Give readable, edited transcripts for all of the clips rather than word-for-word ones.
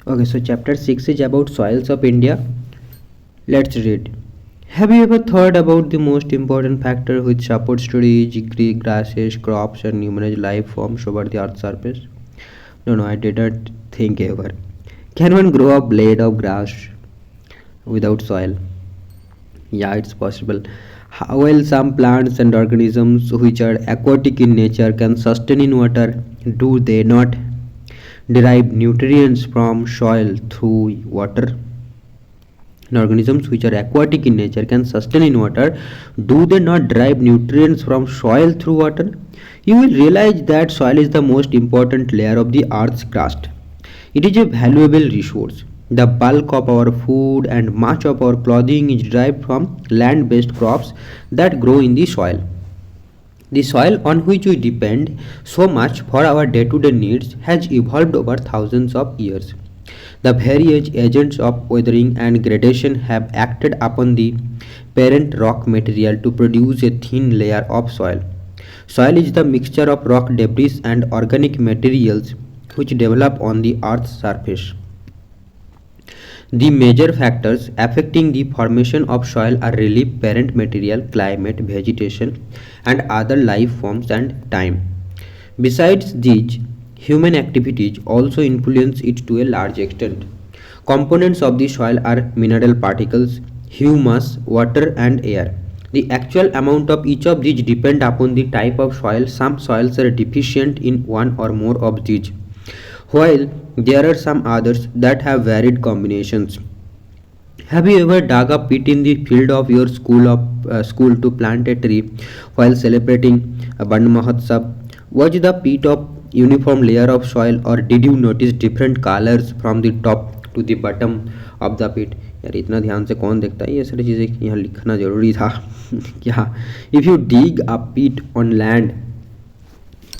Okay, so chapter 6 is about soils of India. Let's read. Have you ever thought about the most important factor which supports trees, grasses, crops, and numerous life forms over the earth's surface? No, I didn't think ever. Can one grow a blade of grass without soil? Yeah, it's possible. While some plants and organisms which are aquatic in nature can sustain in water, do they not derive nutrients from soil through water? And organisms which are aquatic in nature can sustain in water, do they not derive nutrients from soil through water? You will realize that soil is the most important layer of the earth's crust. It is a valuable resource. The bulk of our food and much of our clothing is derived from land based crops that grow in the soil. The soil on which we depend so much for our day to day needs has evolved over thousands of years. The various agents of weathering and gradation have acted upon the parent rock material to produce a thin layer of soil. Soil is the mixture of rock debris and organic materials which develop on the earth's surface. The major factors affecting the formation of soil are relief, parent material, climate, vegetation, and other life forms and time. Besides these, human activities also influence it to a large extent. Components of the soil are mineral particles, humus, water, and air. The actual amount of each of these depend upon the type of soil. Some soils are deficient in one or more of these, while there are some others that have varied combinations. Have you ever dug a pit in the field of your school to plant a tree while celebrating a Ban Mahotsav? Was the pit of uniform layer of soil, or did you notice different colors from the top to the bottom of the pit? यार इतना ध्यान से कौन देखता है, ये सारी चीज़ें यहाँ लिखना ज़रूरी था क्या? If you dig a pit on land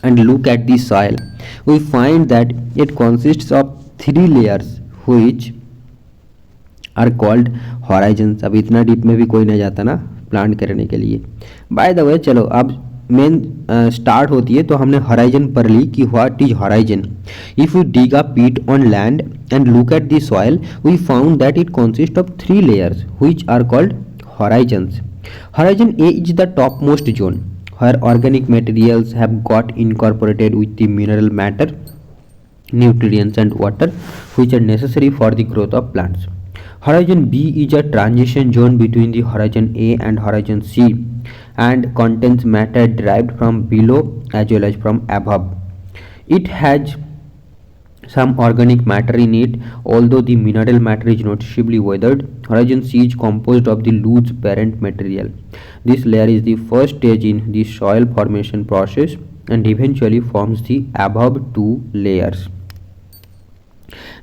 and look at the soil, we find that it consists of three layers which are called horizons. अब इतना डीप में भी कोई नहीं जाता ना प्लांट करने के लिए. बाय द वे चलो अब मेन स्टार्ट होती है. तो हमने हॉराइजन पर ली कि what is horizon. If you dig a pit on land and look at the soil, we found that it consist of three layers which are called horizons. Horizon A is the topmost zone where organic materials have got incorporated with the mineral matter, nutrients and water which are necessary for the growth of plants. Horizon B is a transition zone between the horizon A and horizon C and contains matter derived from below as well as from above. It has some organic matter in it, although the mineral matter is noticeably weathered. Horizon C is composed of the loose parent material. This layer is the first stage in the soil formation process and eventually forms the above two layers.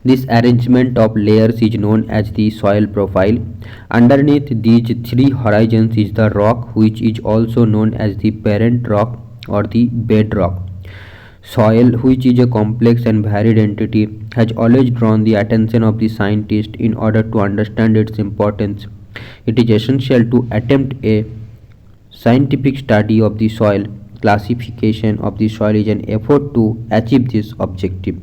This arrangement of layers is known as the soil profile. Underneath these three horizons is the rock, which is also known as the parent rock or the bedrock. Soil, which is a complex and varied entity, has always drawn the attention of the scientist in order to understand its importance. It is essential to attempt a scientific study of the soil. Classification of the soil is an effort to achieve this objective.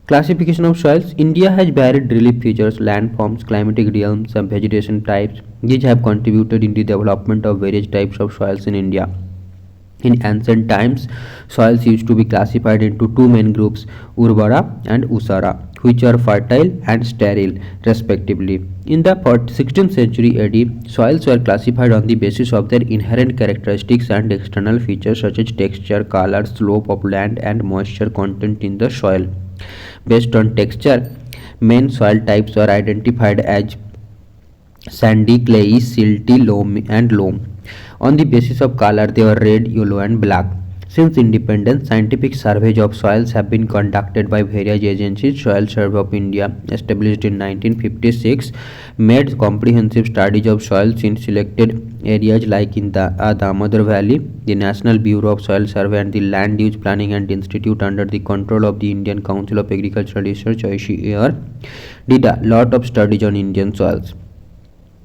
Classification of soils. India has varied relief features, landforms, climatic realms, and vegetation types. These have contributed in the development of various types of soils in India. In ancient times, soils used to be classified into two main groups, Urbara and Usara, which are fertile and sterile, respectively. In the 16th century AD, soils were classified on the basis of their inherent characteristics and external features such as texture, color, slope of land, and moisture content in the soil. Based on texture, main soil types are identified as sandy, clayey, silty, loam, and loam. On the basis of color, they are red, yellow, and black. Since independence, scientific surveys of soils have been conducted by various agencies. Soil Survey of India, established in 1956, made comprehensive studies of soils in selected areas like in the Damodar Valley. The National Bureau of Soil Survey and the Land Use Planning and Institute, under the control of the Indian Council of Agricultural Research (ICAR), did a lot of studies on Indian soils.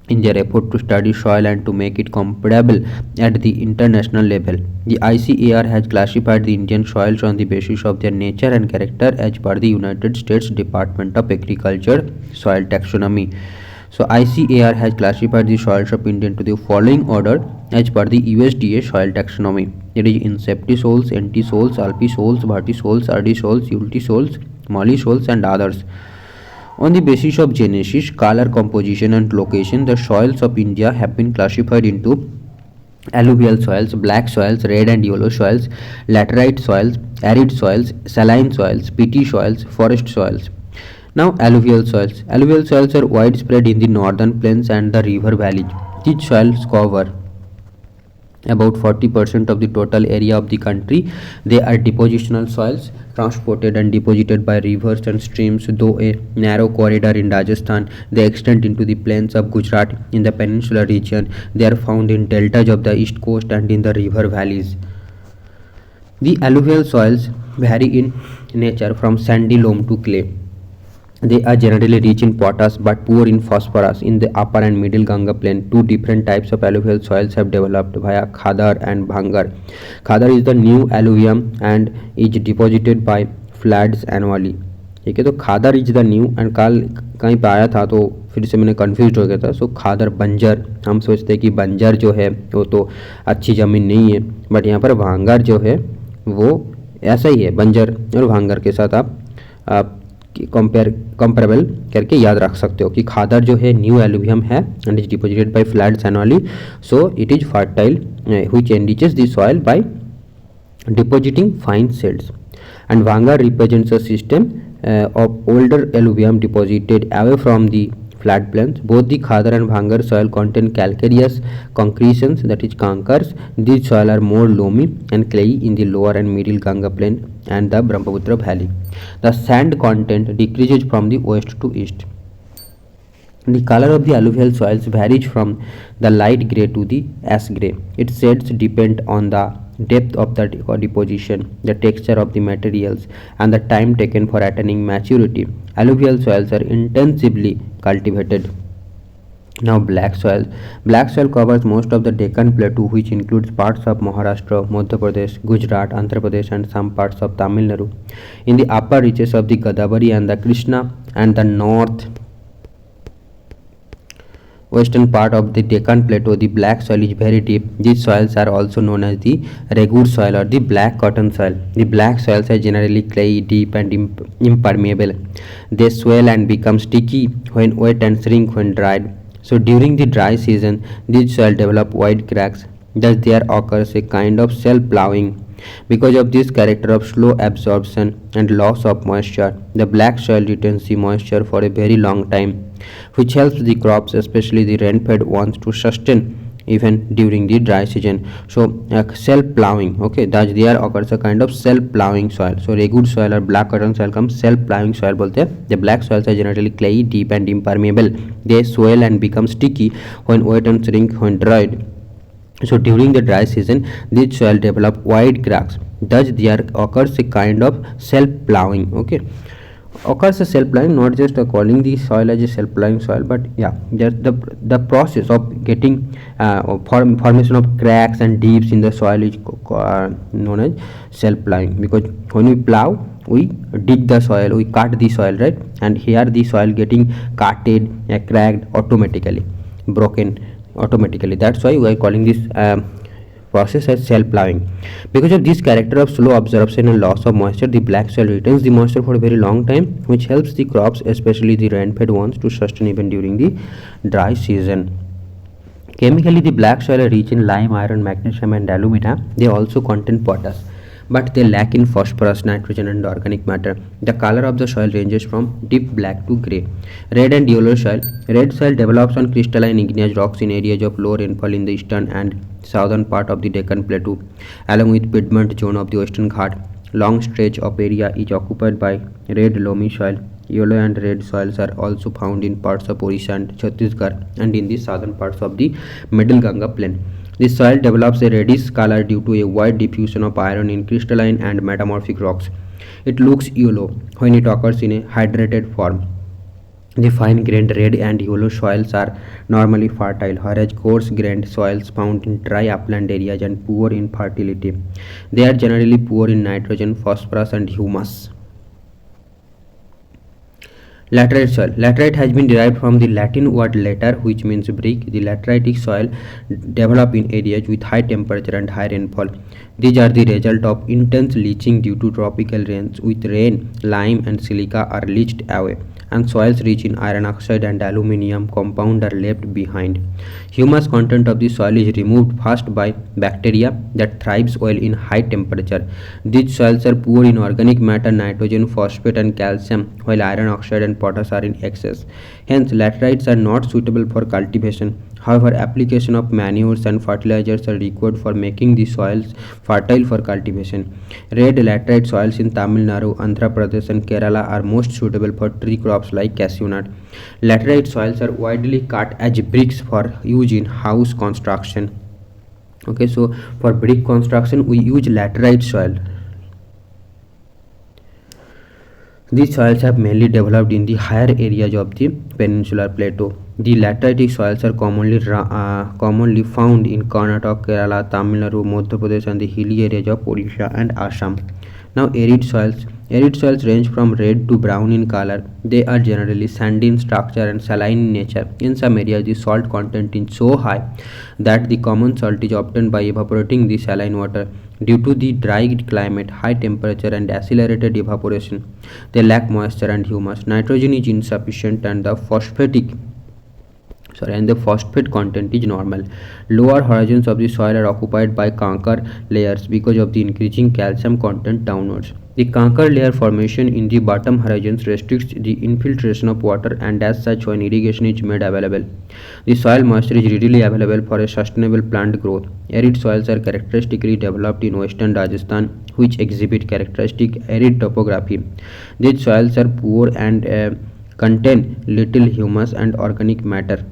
in their effort to study soil and to make it comparable at the international level. The ICAR has classified the Indian soils on the basis of their nature and character as per the United States Department of Agriculture soil taxonomy. So ICAR has classified the soils of India into the following order as per the USDA soil taxonomy. It is incepti soils, anti soils, alpi soils, bhati soils, ardi soils, ulti soils, molly soils, and others. On the basis of genesis, color composition, and location, the soils of India have been classified into alluvial soils, black soils, red and yellow soils, laterite soils, arid soils, saline soils, peaty soils, forest soils. Now, alluvial soils. Alluvial soils are widespread in the northern plains and the river valleys. These soils cover about 40% of the total area of the country. They are depositional soils transported and deposited by rivers and streams, though a narrow corridor in Rajasthan. They extend into the plains of Gujarat in the peninsular region. They are found in deltas of the east coast and in the river valleys. The alluvial soils vary in nature from sandy loam to clay. They are generally rich in potash but poor in phosphorus. In the upper and middle Ganga plain, two different types of alluvial soils have developed via Khadar and Bhangar. Khadar is the new alluvium and is deposited by floods annually. ठीक है, तो खादर is the new and कल कहीं पे आया था तो फिर से मैंने कन्फ्यूज हो गया था. सो खादर बंजर, हम सोचते हैं कि बंजर जो है वो तो अच्छी ज़मीन नहीं है, बट यहाँ पर भांगर जो है वो ऐसा ही है. बंजर और भांगर के साथ आप कंपेरेबल करके याद रख सकते हो कि खादर जो है न्यू एलुवियम है and is deposited by floods annually, so it is fertile which enriches the soil by depositing fine seeds. And Bhangar represents a system of older alluvium deposited away from the flat plains. Both the Khadar and Bhangar soil contain calcareous concretions, that is kankars. These soil are more loamy and clayey in the lower and middle Ganga plain and the Brahmaputra valley. The sand content decreases from the west to east. The color of the alluvial soils varies from the light grey to the ash grey. Its shades depend on the depth of the deposition, the texture of the materials, and the time taken for attaining maturity. Alluvial soils are intensively cultivated. Now, black soil. Black soil covers most of the Deccan Plateau, which includes parts of Maharashtra, Madhya Pradesh, Gujarat, Andhra Pradesh, and some parts of Tamil Nadu. In the upper reaches of the Godavari and the Krishna and the north western part of the Deccan Plateau, the black soil is very deep. These soils are also known as the Regur soil or the black cotton soil. The black soils are generally clayey, deep, and impermeable. They swell and become sticky when wet and shrink when dried. So during the dry season, these soil develop wide cracks. Thus there occurs a kind of self-ploughing. Because of this character of slow absorption and loss of moisture, the black soil retains the moisture for a very long time, which helps the crops, especially the rain-fed ones, to sustain even during the dry season. So self-ploughing, okay, thus there occurs a kind of self-ploughing soil. So regular soil or black cotton soil comes self-ploughing soil बोलते हैं. The black soils are generally clayey, deep, and impermeable. They swell and become sticky when wet and shrink when dried. So during the dry season, these soil develop wide cracks. Thus there occurs a kind of self-ploughing. Okay, occurs a self-ploughing, not just calling the soil as a self-ploughing soil, but yeah, just the process of getting formation of cracks and dips in the soil is known as self-ploughing. Because when we plow, we dig the soil, we cut the soil, right? And here the soil getting cutted, cracked automatically, broken automatically. That's why we are calling this process as self-ploughing. Because of this character of slow absorption and loss of moisture, the black soil retains the moisture for a very long time, which helps the crops, especially the rain-fed ones, to sustain even during the dry season. Chemically, the black soil are rich in lime, iron, magnesium, and alumina. They also contain potash, but they lack in phosphorus, nitrogen, and organic matter. The color of the soil ranges from deep black to grey. Red and yellow soil. Red soil develops on crystalline igneous rocks in areas of low rainfall in the eastern and southern part of the Deccan Plateau, along with Piedmont zone of the Western Ghat. Long stretch of area is occupied by red loamy soil. Yellow and red soils are also found in parts of Orissa and Chhattisgarh and in the southern parts of the Middle Ganga plain. This soil develops a reddish color due to a wide diffusion of iron in crystalline and metamorphic rocks. It looks yellow when it occurs in a hydrated form. The fine-grained red and yellow soils are normally fertile, whereas coarse-grained soils found in dry upland areas and poor in fertility. They are generally poor in nitrogen, phosphorus, and humus. Laterite soil. Laterite has been derived from the Latin word later, which means brick. The lateritic soil develop in areas with high temperature and high rainfall. These are the result of intense leaching due to tropical rains. With rain, lime and silica are leached away, and soils rich in iron oxide and aluminium compound are left behind. Humus content of the soil is removed first by bacteria that thrives well in high temperature. These soils are poor in organic matter, nitrogen, phosphate and calcium, while iron oxide and potash are in excess. Hence, laterites are not suitable for cultivation. However, application of manures and fertilizers are required for making the soils fertile for cultivation. Red laterite soils in Tamil Nadu, Andhra Pradesh, and Kerala are most suitable for tree crops like cashew nut. Laterite soils are widely cut as bricks for use in house construction. Okay, so for brick construction, we use laterite soil. These soils have mainly developed in the higher areas of the peninsular plateau. The lateritic soils are commonly found in Karnataka, Kerala, Tamil Nadu, Madhya Pradesh, and the hilly areas of Odisha and Assam. Now, arid soils. Arid soils range from red to brown in color. They are generally sandy in structure and saline in nature. In some areas, the salt content is so high that the common salt is obtained by evaporating the saline water. Due to the dry climate, high temperature, and accelerated evaporation, they lack moisture and humus. Nitrogen is insufficient, and the phosphate content is normal. Lower horizons of the soil are occupied by conker layers because of the increasing calcium content downwards. The conker layer formation in the bottom horizons restricts the infiltration of water, and as such, when irrigation is made available, the soil moisture is readily available for a sustainable plant growth. Arid soils are characteristically developed in western Rajasthan, which exhibit characteristic arid topography. These soils are poor and contain little humus and organic matter.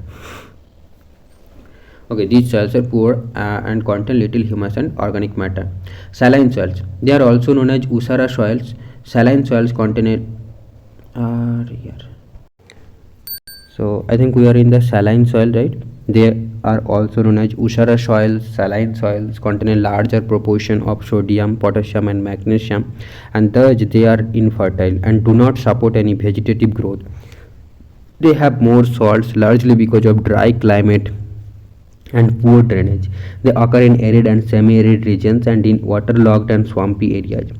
Okay, these soils are poor and contain little humus and organic matter. Saline soils. They are also known as Usara soils. Saline soils contain here. So I think we are in the saline soil, right? They are also known as Usara soils. Saline soils contain a larger proportion of sodium, potassium, and magnesium, and thus they are infertile and do not support any vegetative growth. They have more salts largely because of dry climate and poor drainage. They occur in arid and semi-arid regions and in waterlogged and swampy areas.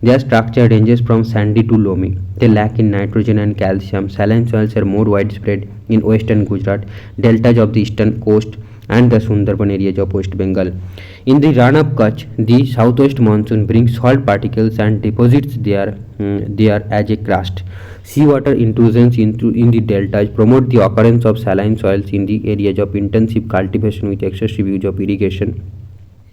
Their structure ranges from sandy to loamy. They lack in nitrogen and calcium. Saline soils are more widespread in western Gujarat, deltas of the eastern coast, and the Sundarban areas of West Bengal. In the Rann of Kutch, the southwest monsoon brings salt particles and deposits there as a crust. Seawater intrusions in the deltas promote the occurrence of saline soils in the areas of intensive cultivation with excessive use of irrigation,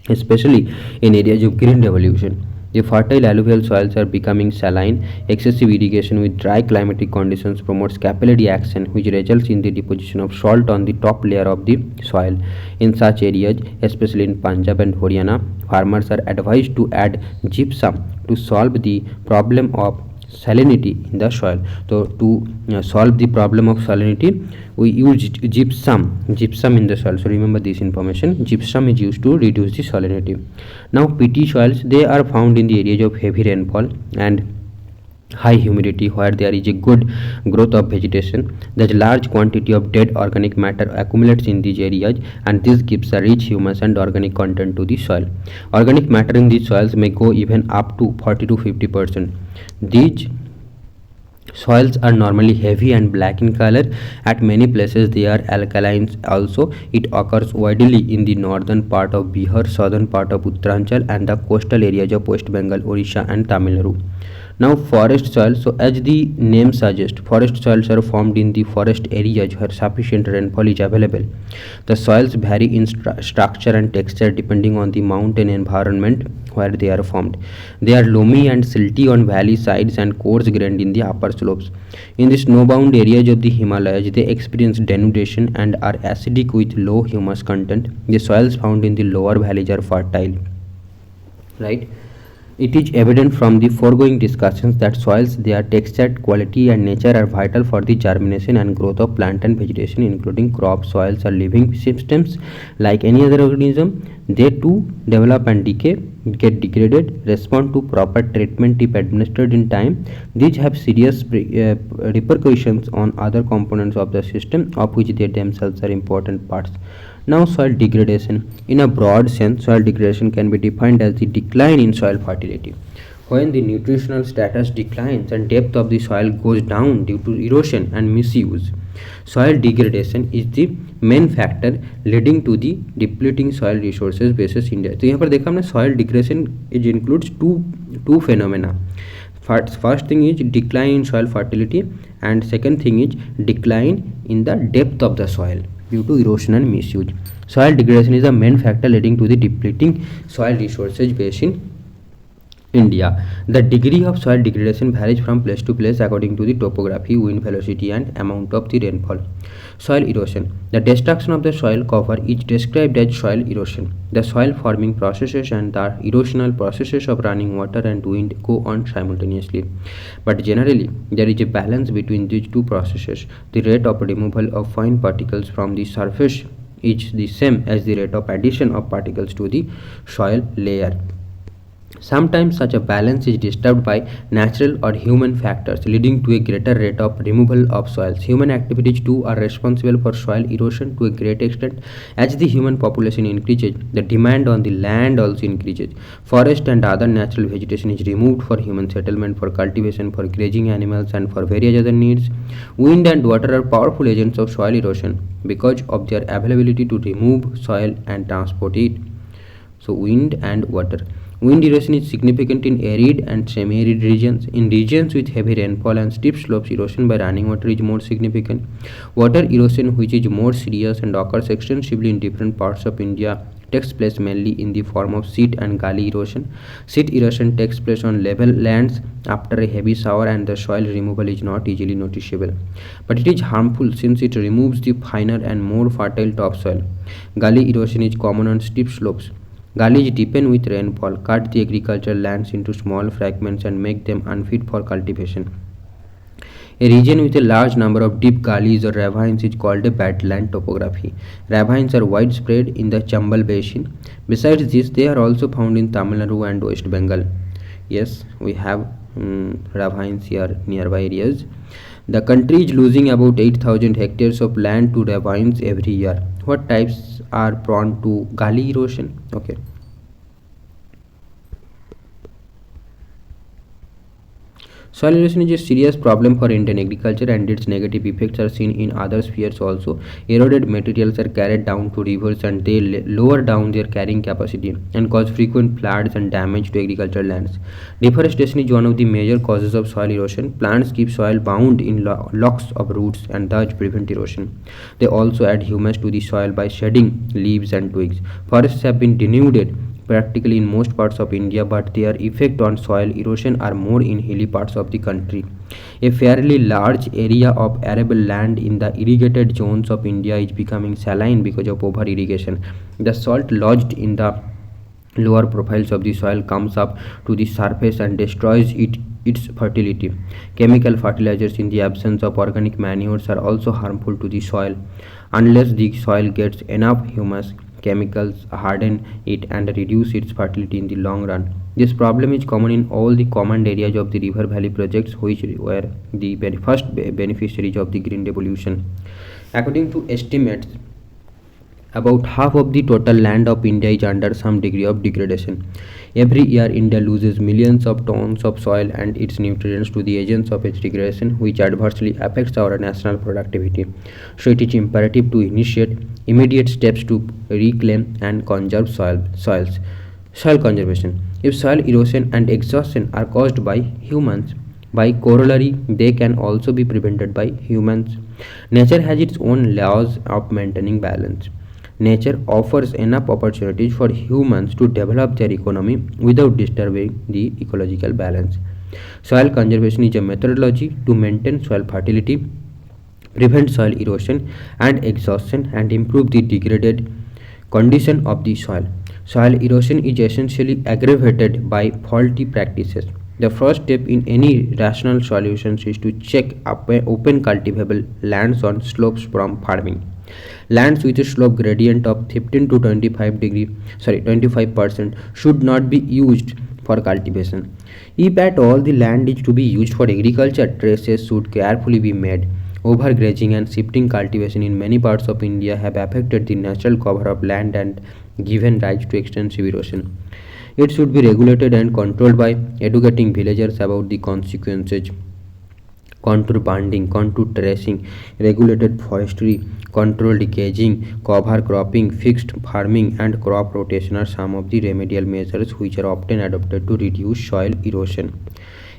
especially in areas of green revolution. The fertile alluvial soils are becoming saline. Excessive irrigation with dry climatic conditions promotes capillary action, which results in the deposition of salt on the top layer of the soil. In such areas, especially in Punjab and Haryana, farmers are advised to add gypsum to solve the problem of salinity in the soil. So to solve the problem of salinity, we use gypsum in the soil. So remember this information. Gypsum is used to reduce the salinity. Now peaty soils, they are found in the areas of heavy rainfall and high humidity where there is a good growth of vegetation. The large quantity of dead organic matter accumulates in these areas, and this gives a rich humus and organic content to the soil. Organic matter in these soils may go even up to 40 to 50%. These soils are normally heavy and black in color. At many places they are alkaline also. It occurs widely in the northern part of Bihar, southern part of Uttaranchal, and the coastal areas of West Bengal, Odisha, and Tamil Nadu. Now forest soils. So as the name suggests, forest soils are formed in the forest areas where sufficient rainfall is available. The soils vary in structure and texture depending on the mountain environment where they are formed. They are loamy and silty on valley sides and coarse grained in the upper slopes. In the snowbound areas of the Himalayas, they experience denudation and are acidic with low humus content. The soils found in the lower valleys are fertile. Right? It is evident from the foregoing discussions that soils, their texture, quality, and nature are vital for the germination and growth of plant and vegetation, including crops. Soils are living systems like any other organism. They too develop and decay, get degraded, respond to proper treatment if administered in time. These have serious repercussions on other components of the system, of which they themselves are important parts. Now, soil degradation. In a broad sense, soil degradation can be defined as the decline in soil fertility. When the nutritional status declines and depth of the soil goes down due to erosion and misuse, soil degradation is the main factor leading to the depleting soil resources basis India. तो यहाँ पर देखा हमने soil degradation it includes two phenomena. First thing is decline in soil fertility, and second thing is decline in the depth of the soil due to erosion and misuse. Soil degradation is the main factor leading to the depleting soil resources base in India. The degree of soil degradation varies from place to place according to the topography, wind velocity, and amount of the rainfall. Soil erosion. The destruction of the soil cover is described as soil erosion. The soil forming processes and the erosional processes of running water and wind go on simultaneously. But generally, there is a balance between these two processes. The rate of removal of fine particles from the surface is the same as the rate of addition of particles to the soil layer. Sometimes such a balance is disturbed by natural or human factors, leading to a greater rate of removal of soils. Human activities too are responsible for soil erosion to a great extent. As the human population increases, the demand on the land also increases. Forest and other natural vegetation is removed for human settlement, for cultivation, for grazing animals, and for various other needs. Wind and water are powerful agents of soil erosion because of their availability to remove soil and transport it. So, wind and water. Wind erosion is significant in arid and semi-arid regions. In regions with heavy rainfall and steep slopes, erosion by running water is more significant. Water erosion, which is more serious and occurs extensively in different parts of India, takes place mainly in the form of sheet and gully erosion. Sheet erosion takes place on level lands after a heavy shower, and the soil removal is not easily noticeable. But it is harmful since it removes the finer and more fertile topsoil. Gully erosion is common on steep slopes. Gullies deepen with rainfall, cut the agricultural lands into small fragments, and make them unfit for cultivation. A region with a large number of deep gullies or ravines is called a badland topography. Ravines are widespread in the Chambal basin. Besides this, they are also found in Tamil Nadu and West Bengal. Yes, we have ravines here nearby areas. The country is losing about 8,000 hectares of land to ravines every year. What types are prone to gully erosion? Okay. Soil erosion is a serious problem for Indian agriculture, and its negative effects are seen in other spheres also. Eroded materials are carried down to rivers, and they lower down their carrying capacity and cause frequent floods and damage to agricultural lands. Deforestation is one of the major causes of soil erosion. Plants keep soil bound in locks of roots and thus prevent erosion. They also add humus to the soil by shedding leaves and twigs. Forests have been denuded practically in most parts of India, but their effect on soil erosion are more in hilly parts of the country. A fairly large area of arable land in the irrigated zones of India is becoming saline because of over irrigation. The salt lodged in the lower profiles of the soil comes up to the surface and destroys its fertility. Chemical fertilizers in the absence of organic manures are also harmful to the soil. Unless the soil gets enough humus, chemicals harden it and reduce its fertility in the long run. This problem is common in all the command areas of the river valley projects, which were the first beneficiaries of the green revolution. According to estimates, about half of the total land of India is under some degree of degradation. Every year, India loses millions of tons of soil and its nutrients to the agents of its degradation, which adversely affects our national productivity. So, it is imperative to initiate immediate steps to reclaim and conserve soils. Soil conservation. If soil erosion and exhaustion are caused by humans, by corollary, they can also be prevented by humans. Nature has its own laws of maintaining balance. Nature offers enough opportunities for humans to develop their economy without disturbing the ecological balance. Soil conservation is a methodology to maintain soil fertility, prevent soil erosion and exhaustion, and improve the degraded condition of the soil. Soil erosion is essentially aggravated by faulty practices. The first step in any rational solutions is to check open cultivable lands on slopes from farming. Lands with a slope gradient of 15 to 25% should not be used for cultivation. If at all the land is to be used for agriculture, traces should carefully be made. Overgrazing and shifting cultivation in many parts of India have affected the natural cover of land and given rise to extensive erosion. It should be regulated and controlled by educating villagers about the consequences. Contour banding, contour terracing, regulated forestry, controlled grazing, cover cropping, fixed farming, and crop rotation are some of the remedial measures which are often adopted to reduce soil erosion.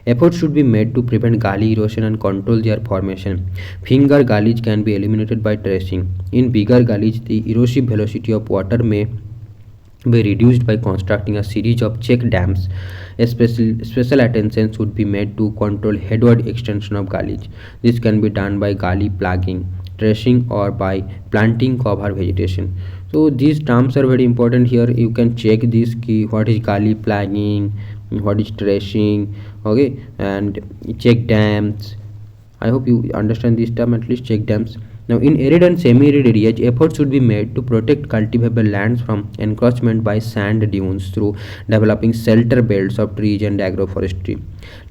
Efforts should be made to prevent gully erosion and control their formation. Finger gullies can be eliminated by terracing. In bigger gullies, the erosive velocity of water may be reduced by constructing a series of check dams. Special attention should be made to control headward extension of gullies. This can be done by gully plugging, tracing, or by planting cover vegetation. So these terms are very important here. You can check this key, what is gully plugging, what is tracing, okay, and check dams. I hope you understand this term, at least check dams. Now, in arid and semi-arid areas, efforts should be made to protect cultivable lands from encroachment by sand dunes through developing shelter belts of trees and agroforestry.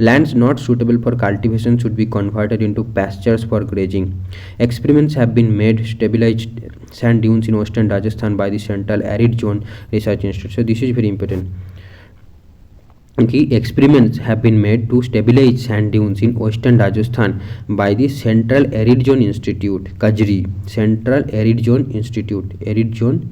Lands not suitable for cultivation should be converted into pastures for grazing. Experiments have been made to stabilize sand dunes in western Rajasthan by the Central Arid Zone Research Institute. So, this is very important. Experiments have been made to stabilize sand dunes in western Rajasthan by the Central Arid Zone Institute, Kajri. Central Arid Zone Institute, Arid Zone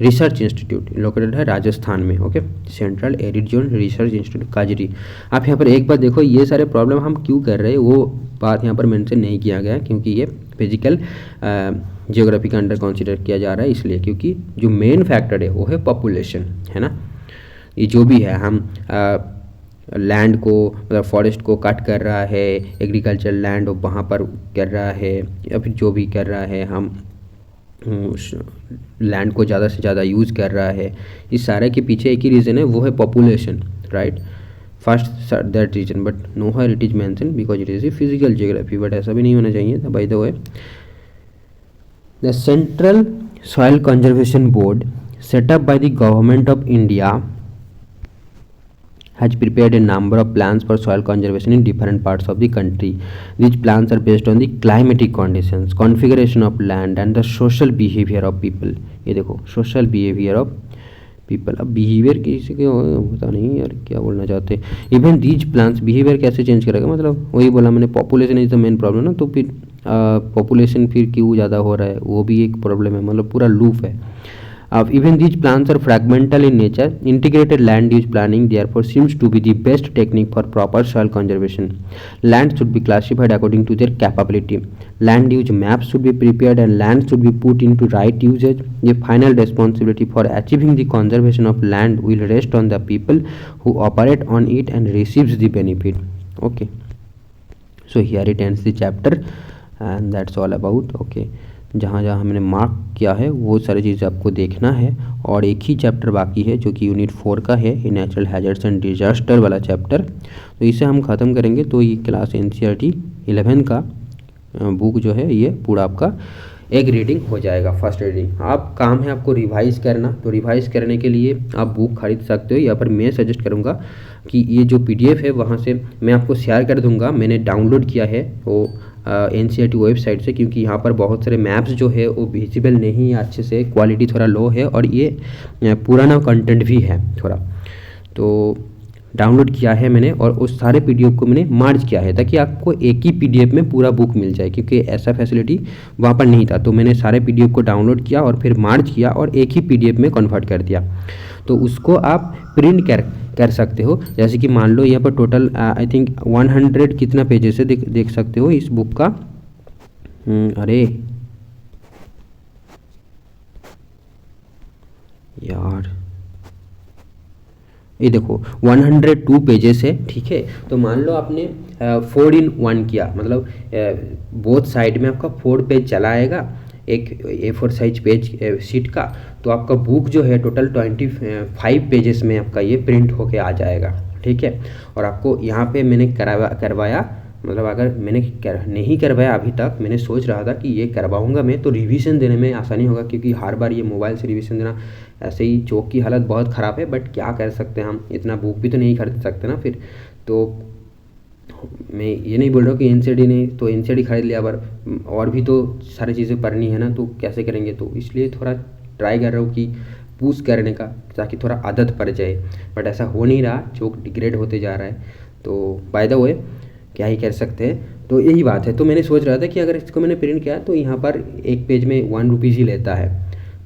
research institute located है राजस्थान में. Okay, central arid zone research institute काजरी. आप यहाँ पर एक बार देखो, ये सारे प्रॉब्लम हम क्यों कर रहे हैं वो बात यहाँ पर मेंशन नहीं किया गया, क्योंकि ये फिजिकल जियोग्राफी के अंडर कंसीडर किया जा रहा है, इसलिए क्योंकि जो मेन फैक्टर है वो है पॉपुलेशन, है ना. ये जो भी है, हम लैंड को मतलब फॉरेस्ट को कट कर रहा है, एग्रीकल्चर लैंड वहाँ पर कर रहा है, या फिर जो भी कर रहा है, हम लैंड को ज़्यादा से ज़्यादा यूज़ कर रहा है, इस सारे के पीछे एक ही रीज़न है, वो है population, right. First that reason, but no higher it is mention because it is a physical geography, बट ऐसा भी नहीं होना चाहिए. By the way, the central soil conservation board set up by the government of India has prepared a number of plans for soil conservation in different parts of the country. These plans are based on the climatic conditions, configuration of land and the social behavior of people. ये देखो, social behavior of people. अब behavior किसी के पता नहीं यार क्या बोलना चाहते. Even these plans behavior कैसे चेंज करेगा, मतलब वही बोला मैंने, population is the main problem ना, तो फिर population फिर क्यों ज़्यादा हो रहा है वो भी एक प्रॉब्लम है, मतलब पूरा लूप है. Even these plans are fragmental in nature. Integrated land use planning therefore seems to be the best technique for proper soil conservation. Land should be classified according to their capability. Land use maps should be prepared and land should be put into right usage. The final responsibility for achieving the conservation of land will rest on the people who operate on it and receives the benefit. Okay, so here it ends the chapter and that's all about. Okay, जहाँ जहाँ हमने mark किया है वो सारी चीज़ आपको देखना है, और एक ही चैप्टर बाकी है जो कि यूनिट 4 का है, ये नेचुरल हैजर्ड्स एंड डिजास्टर वाला चैप्टर. तो इसे हम ख़त्म करेंगे तो ये क्लास NCERT 11 का बुक जो है ये पूरा आपका एक रीडिंग हो जाएगा, फर्स्ट रीडिंग. आप काम है आपको रिवाइज़ करना, तो रिवाइज़ करने के लिए आप बुक खरीद सकते हो, या फिर मैं सजेस्ट करूँगा कि ये जो PDF है वहाँ से मैं आपको शेयर कर दूँगा. मैंने डाउनलोड किया है वो NCERT वेबसाइट से, क्योंकि यहाँ पर बहुत सारे मैप्स जो है वो विजिबल नहीं है अच्छे से, क्वालिटी थोड़ा लो है, और ये पुराना कंटेंट भी है थोड़ा. तो डाउनलोड किया है मैंने, और उस सारे PDF को मैंने मार्ज किया है ताकि आपको एक ही PDF में पूरा बुक मिल जाए, क्योंकि ऐसा फैसिलिटी वहाँ पर नहीं था. तो मैंने सारे PDF को डाउनलोड किया और फिर मार्ज किया और एक ही PDF में कन्वर्ट कर दिया. तो उसको आप प्रिंट कर सकते हो. जैसे कि मान लो यहाँ पर टोटल आई थिंक 100 कितना पेजेस है देख सकते हो इस बुक का. अरे यार, ये देखो 102 पेजेस है, ठीक है. तो मान लो आपने 4 in 1 किया, मतलब बोथ साइड में आपका 4 पेज चला आएगा, एक A4 साइज पेज शीट का, तो आपका बुक जो है टोटल 25 पेजेस में आपका ये प्रिंट होके आ जाएगा, ठीक है। और आपको यहाँ पे मैंने करवाया, मतलब अगर मैंने नहीं करवाया अभी तक, मैंने सोच रहा था कि ये करवाऊंगा मैं, तो रिवीजन देने में आसानी होगा, क्योंकि हर बार ये मोबाइल से रिवीजन देना, ऐसे ही चौक की हालत बहुत ख़राब है, बट क्या कर सकते हैं हम, इतना बुक भी तो नहीं खरीद सकते ना फिर। तो मैं ये नहीं बोल रहा हूँ कि एनसीडी नहीं, तो एनसीडी खरीद लिया, और भी तो सारी चीज़ें पढ़नी है ना, तो कैसे करेंगे, तो इसलिए थोड़ा ट्राई कर रहा हूँ कि पुश करने का, ताकि थोड़ा आदत पड़ जाए, बट ऐसा हो नहीं रहा, चौक डिग्रेड होते जा रहा है। तो बाय द वे क्या ही कर सकते हैं, तो यही बात है। तो मैंने सोच रहा था कि अगर इसको मैंने प्रिंट किया तो यहाँ पर एक पेज में 1 रुपीज़ ही लेता है,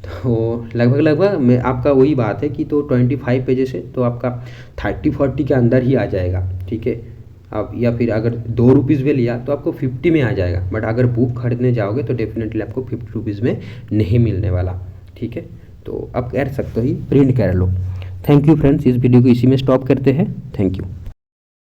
तो लगभग मैं आपका वही बात है कि तो 25 पेजेस है, तो आपका 30-40 के अंदर ही आ जाएगा, ठीक है। अब या फिर अगर 2 रुपीज़ में लिया तो आपको 50 में आ जाएगा, बट अगर बुक खरीदने जाओगे तो डेफिनेटली आपको 50 रुपीज़ में नहीं मिलने वाला, ठीक है। तो आप कर सकते हो ही, प्रिंट कर लो। थैंक यू फ्रेंड्स, इस वीडियो को इसी में स्टॉप करते हैं। Thank you.